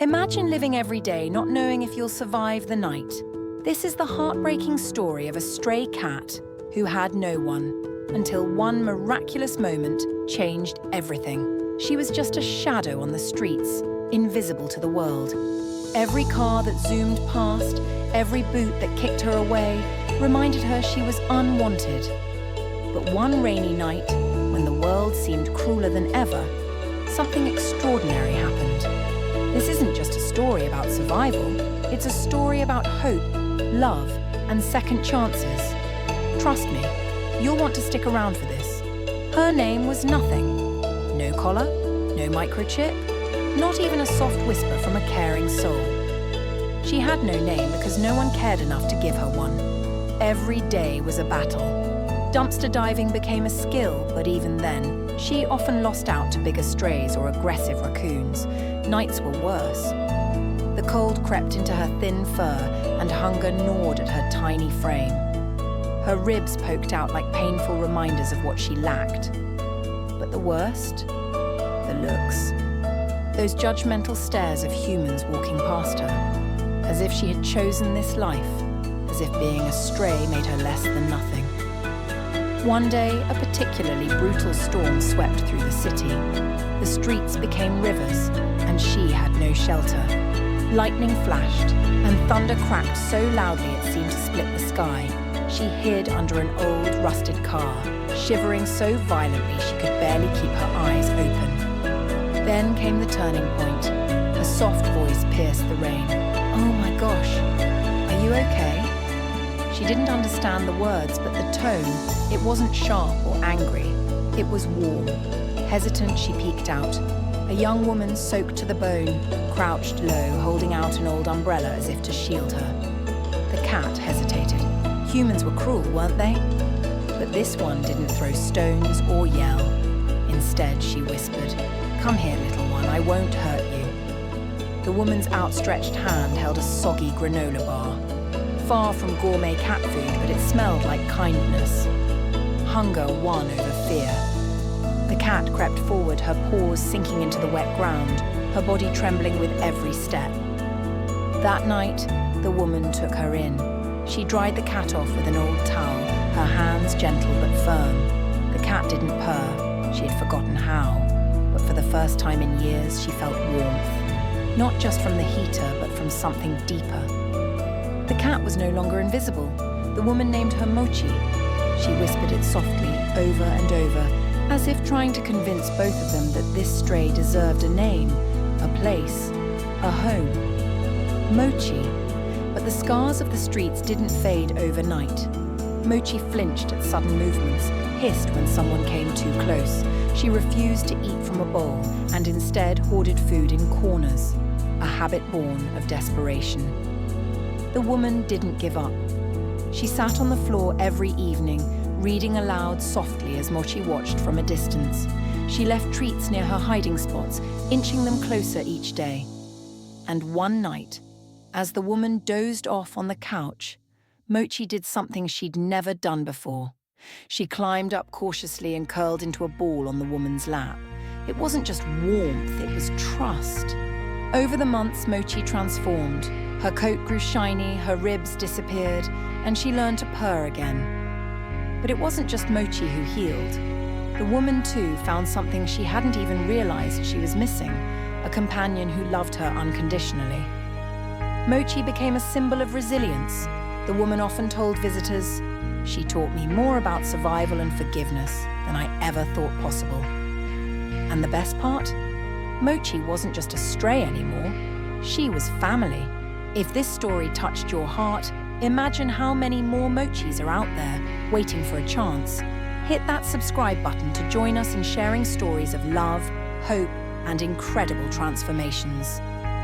Imagine living every day not knowing if you'll survive the night. This is the heartbreaking story of a stray cat who had no one, until one miraculous moment changed everything. She was just a shadow on the streets, invisible to the world. Every car that zoomed past, every boot that kicked her away, reminded her she was unwanted. But one rainy night, when the world seemed crueler than ever, something extraordinary happened. This isn't just a story about survival, it's a story about hope, love, and second chances. Trust me, you'll want to stick around for this. Her name was Nothing. No collar, no microchip, not even a soft whisper from a caring soul. She had no name because no one cared enough to give her one. Every day was a battle. Dumpster diving became a skill, but even then, she often lost out to bigger strays or aggressive raccoons. Nights were worse. The cold crept into her thin fur and hunger gnawed at her tiny frame. Her ribs poked out like painful reminders of what she lacked. But the worst? The looks. Those judgmental stares of humans walking past her, as if she had chosen this life, as if being a stray made her less than nothing. One day, a particularly brutal storm swept through the city. The streets became rivers, and she had no shelter. Lightning flashed, and thunder cracked so loudly it seemed to split the sky. She hid under an old, rusted car, shivering so violently she could barely keep her eyes open. Then came the turning point. A soft voice pierced the rain. "Oh my gosh, are you okay?" She didn't understand the words, but the tone, it wasn't sharp or angry. It was warm. Hesitant, she peeked out. A young woman soaked to the bone, crouched low, holding out an old umbrella as if to shield her. The cat hesitated. Humans were cruel, weren't they? But this one didn't throw stones or yell. Instead, she whispered, "Come here, little one, I won't hurt you." The woman's outstretched hand held a soggy granola bar. Far from gourmet cat food, but it smelled like kindness. Hunger won over fear. The cat crept forward, her paws sinking into the wet ground, her body trembling with every step. That night, the woman took her in. She dried the cat off with an old towel, her hands gentle but firm. The cat didn't purr, she had forgotten how, but for the first time in years, she felt warmth. Not just from the heater, but from something deeper. The cat was no longer invisible. The woman named her Mochi. She whispered it softly, over and over, as if trying to convince both of them that this stray deserved a name, a place, a home. Mochi. But the scars of the streets didn't fade overnight. Mochi flinched at sudden movements, hissed when someone came too close. She refused to eat from a bowl and instead hoarded food in corners, a habit born of desperation. The woman didn't give up. She sat on the floor every evening, reading aloud softly as Mochi watched from a distance. She left treats near her hiding spots, inching them closer each day. And one night, as the woman dozed off on the couch, Mochi did something she'd never done before. She climbed up cautiously and curled into a ball on the woman's lap. It wasn't just warmth, it was trust. Over the months, Mochi transformed. Her coat grew shiny, her ribs disappeared, and she learned to purr again. But it wasn't just Mochi who healed. The woman, too, found something she hadn't even realized she was missing, a companion who loved her unconditionally. Mochi became a symbol of resilience. The woman often told visitors, "She taught me more about survival and forgiveness than I ever thought possible." And the best part? Mochi wasn't just a stray anymore. She was family. If this story touched your heart, imagine how many more Mochis are out there, waiting for a chance. Hit that subscribe button to join us in sharing stories of love, hope, and incredible transformations.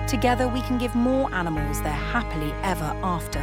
Together we can give more animals their happily ever after.